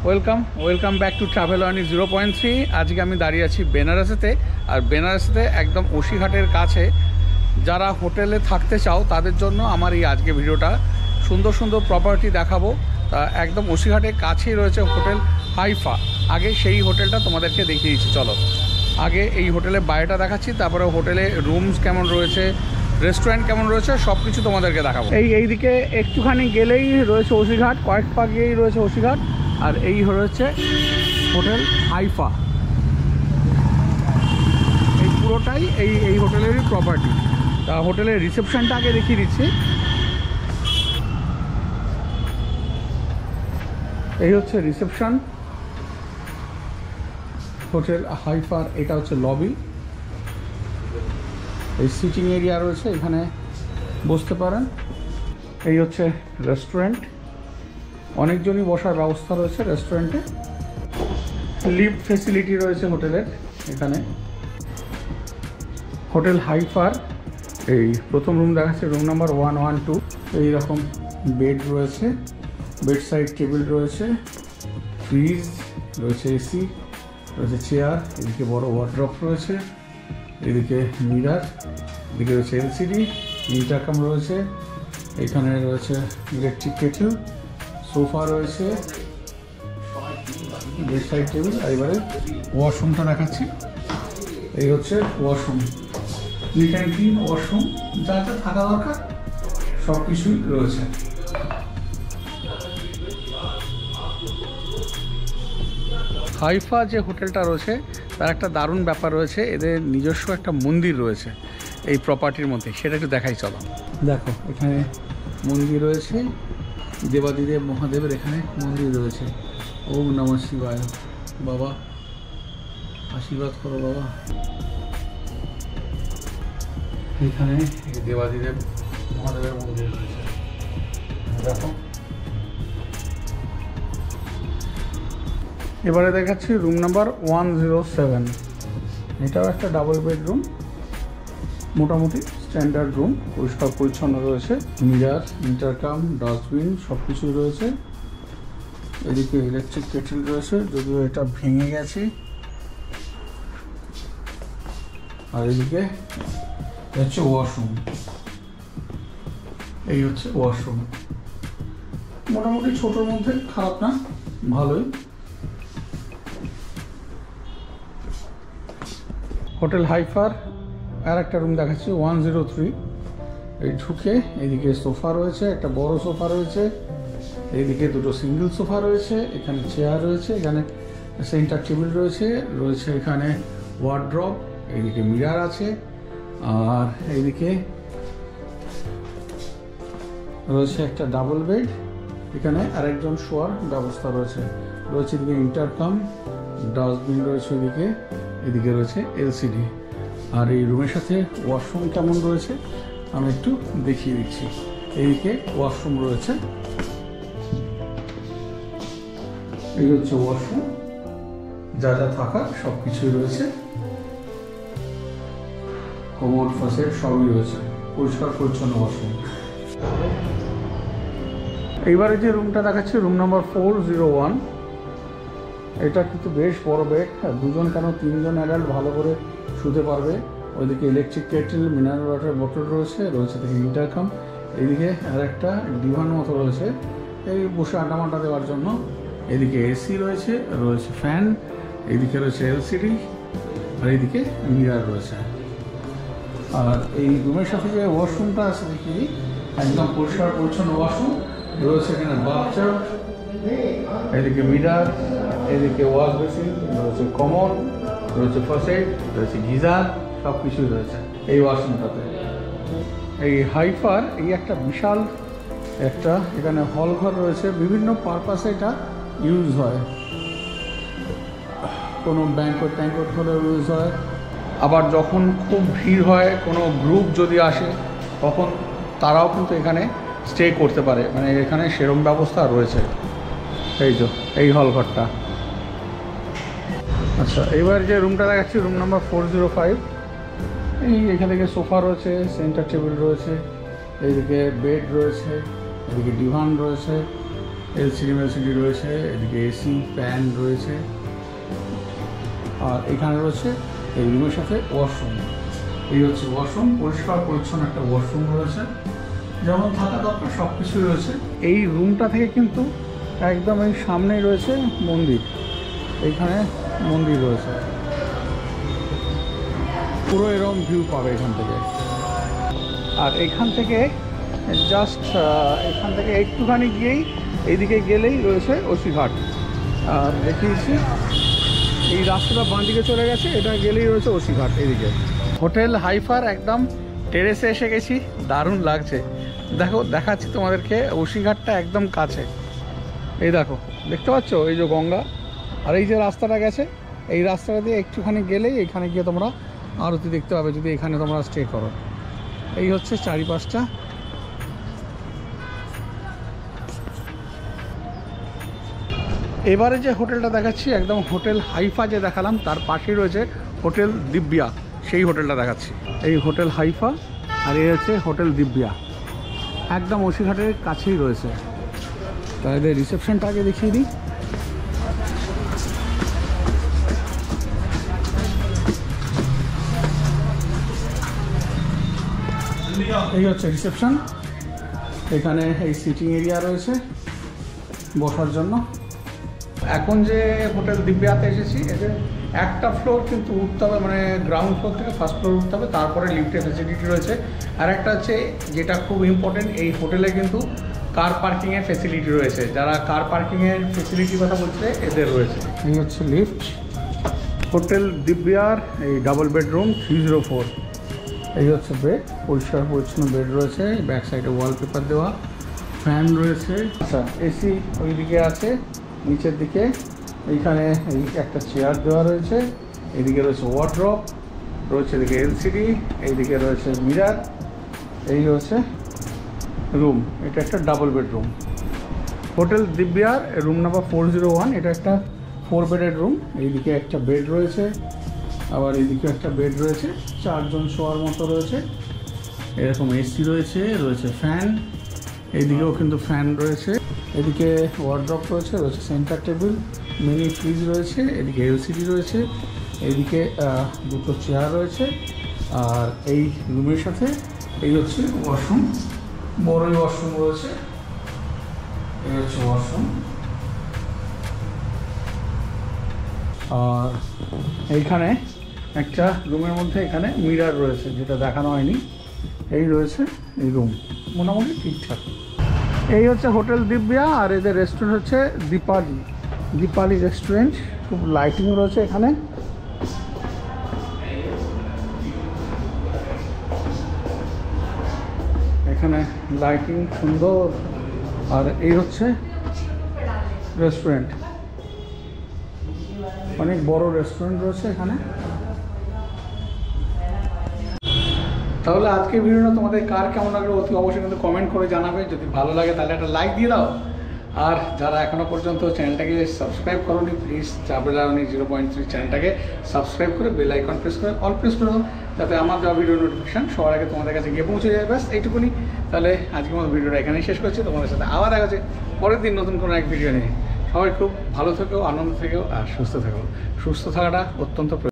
Welcome back to travel ওয়ানি 0.3। আজকে আমি দাঁড়িয়ে আছি বেনারসেতে। আর বেনারসেতে একদম ওসিঘাটের কাছে যারা হোটেলে থাকতে চাও তাদের জন্য আমার এই আজকে ভিডিওটা। সুন্দর সুন্দর প্রপার্টি দেখাবো। তা একদম ওসিঘাটের কাছেই রয়েছে হোটেল হাইফা। আগে সেই হোটেলটা তোমাদেরকে দেখিয়ে দিচ্ছি। চলো আগে এই হোটেলের বাইরেটা দেখাচ্ছি, তারপরে হোটেলে রুমস কেমন রয়েছে, রেস্টুরেন্ট কেমন রয়েছে, সব কিছু তোমাদেরকে দেখাবো। এইদিকে একটুখানি গেলেই রয়েছে ওসিঘাট, কয়েক পা গিয়েই রয়েছে ওসিঘাট। আর এই হচ্ছে হোটেল হাইফা। এই পুরোটাই এই হোটেলেরই প্রপার্টি। তা হোটেলের রিসেপশনটা আগে দেখিয়ে দিচ্ছি। এই হচ্ছে রিসেপশন হোটেল হাইফার। এটা হচ্ছে লবি। এই সিটিং এরিয়া রয়েছে, এখানে বসতে পারেন। এই হচ্ছে রেস্টুরেন্ট, অনেকজনই বসার ব্যবস্থা রয়েছে রেস্টুরেন্টে। লিফট ফেসিলিটি রয়েছে হোটেলের এখানে। হোটেল হাইফার এই প্রথম রুম দেখাচ্ছে, রুম নাম্বার 112। এইরকম বেড রয়েছে, বেড সাইড টেবিল রয়েছে, ফ্রিজ রয়েছে, এসি রয়েছে, চেয়ার, এদিকে বড় ওয়ার্ড্রপ রয়েছে, এদিকে মিরার, এদিকে রয়েছে এলসিডি, ইন্টারকম রয়েছে, এখানে রয়েছে ইলেকট্রিক কেটেল, সোফা রয়েছে, বেড সাইড টেবিল। আর এবারে ওয়াশরুমটা দেখাচ্ছি। এই হচ্ছে washroom, neat and clean washroom, যা যা থাকা দরকার সব কিছুই রয়েছে। হাইফা যে হোটেলটা রয়েছে তার একটা দারুণ ব্যাপার রয়েছে, এদের নিজস্ব একটা মন্দির রয়েছে এই প্রপার্টির মধ্যে, সেটা একটু দেখাই। চলো দেখো, এখানে মন্দির রয়েছে, দেবাদিদেব মহাদেবের এখানে মন্দির রয়েছে। ওম নমঃ শিবায়। বাবা আশীর্বাদ করো বাবা। এখানে দেবাদিদেব মহাদেবের মন্দির রয়েছে, দেখো। এবারে দেখাচ্ছি রুম নাম্বার 107। এটাও একটা ডাবল বেডরুম, মোটামুটি স্ট্যান্ডার্ড রুম, পরিষ্কার পরিচ্ছন্ন রয়েছে, মিরার, ইন্টারকাম, ডাস্টবিন সব কিছুই রয়েছে। এদিকে ইলেকট্রিক কেটেল রয়েছে, যদিও এটা ভেঙে গেছে। আর এদিকে হচ্ছে ওয়াশরুম। এই হচ্ছে ওয়াশরুম, মোটামুটি ছোটোর মধ্যে, খারাপ না, ভালোই। হোটেল হাইফার আর একটা রুম দেখাচ্ছি, 103। এই ঢুকে এইদিকে সোফা রয়েছে, একটা বড় সোফা রয়েছে, এইদিকে দুটো সিঙ্গেল সোফা রয়েছে, এখানে চেয়ার রয়েছে, এখানে সেন্টার টেবিল রয়েছে, রয়েছে এখানে ওয়ার্ড্রপ, এইদিকে মিরার আছে। আর এইদিকে রয়েছে একটা ডাবল বেড, এখানে আরেকজন শোয়ার ব্যবস্থা রয়েছে। রয়েছে এদিকে ইন্টারকম, ডাস্টবিন রয়েছে এদিকে, এদিকে রয়েছে এলসিডি। আর এই রুমের সাথে ওয়াশরুম কেমন রয়েছে আমি একটু দেখিয়ে দিচ্ছি। এইদিকে ওয়াশরুম রয়েছে, এই হচ্ছে ওয়াশরুম, যা যা থাকার সব কিছুই রয়েছে, কোমর ফাঁসের সবই রয়েছে, পরিষ্কার পরিচ্ছন্ন ওয়াশরুম। এইবারে যে রুমটা দেখাচ্ছি, রুম নাম্বার 401। এটা কিন্তু বেশ বড় বেড, দুজন কেন তিনজন অ্যাডাল্ট ভালো করে শুতে পারবে। ওইদিকে ইলেকট্রিক কেটেল, মিনারেল ওয়াটার বোতল রয়েছে, রয়েছে দেখি ইন্টারকম। এইদিকে আর একটা ডিভান মতো রয়েছে, এই বসে আড্ডা দেওয়ার জন্য। এদিকে এসি রয়েছে, রয়েছে ফ্যান, এইদিকে রয়েছে এলসিডি, আর এইদিকে মিরার রয়েছে। আর এই রুমের সাথে যে ওয়াশরুমটা আছে দেখি, একদম পরিষ্কার পরিচ্ছন্ন ওয়াশরুম রয়েছে। এখানে বাথটাব, এদিকে মিরার, এদিকে ওয়াশ বেসিন রয়েছে, কমন রয়েছে, ফসেট রয়েছে, গিজার, সব কিছুই রয়েছে এই ওয়াশরুমটাতে। এই হাইফার এই একটা বিশাল একটা এখানে হল ঘর রয়েছে, বিভিন্ন পারপাসে এটা ইউজ হয়। কোনো ব্যাংকোয়েট ট্যাঙ্কোয়েট হলেও ইউজ হয়, আবার যখন খুব ভিড় হয়, কোনো গ্রুপ যদি আসে তখন তারাও কিন্তু এখানে স্টে করতে পারে, মানে এখানে সেরকম ব্যবস্থা রয়েছে। এই যে এই হল ঘরটা। আচ্ছা, এবার যে রুমটা দেখাচ্ছি, রুম নাম্বার 405। এই এখান থেকে সোফা রয়েছে, সেন্টার টেবিল রয়েছে, এইদিকে বেড রয়েছে, এদিকে ডিভান রয়েছে, এলসিডি রয়েছে, এদিকে এসি ফ্যান রয়েছে, আর এখানে রয়েছে এই রুমের সাথে ওয়াশরুম। এই হচ্ছে ওয়াশরুম, পরিষ্কার পরিচ্ছন্ন একটা ওয়াশরুম রয়েছে, যেমন থাকা দরকার সব কিছুই রয়েছে। এই রুমটা থেকে কিন্তু একদম এই সামনেই রয়েছে মন্দির, এইখানে মন্দির রয়েছে, পুরো এরকম ভিউ পাবে এখান থেকে। আর এখান থেকে জাস্ট এখান থেকে একটুখানি গিয়েই এইদিকে গেলেই রয়েছে ওসিঘাট। আর দেখিয়েছি এই রাস্তাটা বাঁ দিকে চলে গেছে, এটা গেলেই রয়েছে ওসিঘাট। এইদিকে হোটেল হাইফার একদম টেরেসে এসে গেছি, দারুণ লাগছে। দেখো দেখাচ্ছি তোমাদেরকে, ওসিঘাটটা একদম কাছে। এই দেখো দেখতে পাচ্ছ এই যে গঙ্গা, আর এই যে রাস্তাটা গেছে, এই রাস্তাটা দিয়ে একটুখানি গেলেই এখানে গিয়ে তোমরা আরতি দেখতে পাবে যদি এখানে তোমরা স্টে করো। এই হচ্ছে চারিপাশটা। এবারে যে হোটেলটা দেখাচ্ছি একদম হোটেল হাইফা যে দেখালাম তার পাশেই রয়েছে হোটেল দিব্যা, সেই হোটেলটা দেখাচ্ছি। এই হোটেল হাইফা আর এই হচ্ছে হোটেল দিব্যা, একদম ওসিঘাটের কাছেই রয়েছে। তাহলে রিসেপশনটা আগে দেখিয়ে দিই। এই হচ্ছে রিসেপশন, এখানে এই সিটিং এরিয়া রয়েছে বসার জন্য। এখন যে হোটেল দিব্যাতে এসেছি এতে একটা ফ্লোর কিন্তু উঠতে হবে, মানে গ্রাউন্ড ফ্লোর থেকে ফার্স্ট ফ্লোর উঠতে হবে, তারপরে লিফটের ফেসিলিটি রয়েছে। আর একটা হচ্ছে যেটা খুব ইম্পর্টেন্ট, এই হোটেলে কিন্তু কার পার্কিংয়ের ফেসিলিটি রয়েছে। যারা কার পার্কিংয়ের ফেসিলিটির কথা বলছে এদের রয়েছে। এই হচ্ছে লিফট, হোটেল দিব্যার এই ডাবল বেডরুম 304। এই হচ্ছে বেড, পরিষ্কার পরিচ্ছন্ন বেড রয়েছে, ব্যাক সাইডে ওয়ালপেপার দেওয়া, ফ্যান রয়েছে। আচ্ছা এসি ওইদিকে আছে নিচের দিকে, এইখানে এই একটা চেয়ার দেওয়া রয়েছে, এইদিকে রয়েছে ওয়ার্ড্রপ রয়েছে, এদিকে এলসিডি, এইদিকে রয়েছে মিরার। এই হচ্ছে রুম, এটা একটা ডাবল বেডরুম। হোটেল দিব্যার রুম নাম্বার 401, এটা একটা 4 বেডের রুম। এইদিকে একটা বেড রয়েছে, আবার এইদিকে একটা বেড রয়েছে, 4 জন শোয়ার মতো রয়েছে। এরকম এসি রয়েছে, রয়েছে ফ্যান, এইদিকেও কিন্তু ফ্যান রয়েছে। এদিকে ওয়ার্ড্রপ রয়েছে, রয়েছে সেন্টার টেবিল, মিনি ফ্রিজ রয়েছে, এদিকে এলসিডি রয়েছে, এইদিকে দুটো চেয়ার রয়েছে। আর এই রুমের সাথে এই হচ্ছে ওয়াশরুম, বড়ই ওয়াশরুম রয়েছে। এই হচ্ছে ওয়াশরুম। আর এইখানে একটা রুমের মধ্যে এখানে মিরার রয়েছে, যেটা দেখানো হয়নি। এই রয়েছে এই রুম, মোটামুটি ঠিকঠাক। এই হচ্ছে হোটেল দিব্যা, আর এদের রেস্টুরেন্ট হচ্ছে দীপালি রেস্টুরেন্ট। খুব লাইটিং রয়েছে এখানে। এখানে লাইটিং সুন্দর। আর এই হচ্ছে রেস্টুরেন্ট, অনেক বড় রেস্টুরেন্ট রয়েছে এখানে। তাহলে আজকের ভিডিওটা তোমাদের কার কেমন লাগলো অতি অবশ্যই কিন্তু কমেন্ট করে জানাবে। যদি ভালো লাগে তাহলে একটা লাইক দিয়ে দাও, আর যারা এখনও পর্যন্ত চ্যানেলটাকে সাবস্ক্রাইব করোনি প্লিজ চাপেলানি 0.3 চ্যানেলটাকে সাবস্ক্রাইব করে বেল আইকন প্রেস করে অল প্রেস করে দাও, যাতে আমার দেওয়া ভিডিও নোটিফিকেশান সবার আগে তোমাদের কাছে গিয়ে পৌঁছে যায়। ব্যাস এইটুকুনি। তাহলে আজকের মতো ভিডিওটা এখানেই শেষ করছি, তোমাদের সাথে আবার দেখা যাচ্ছে পরের দিন নতুন কোনো এক ভিডিও নিয়ে। সবাই খুব ভালো থেকো, আনন্দ থেকো আর সুস্থ থেকো। সুস্থ থাকাটা অত্যন্ত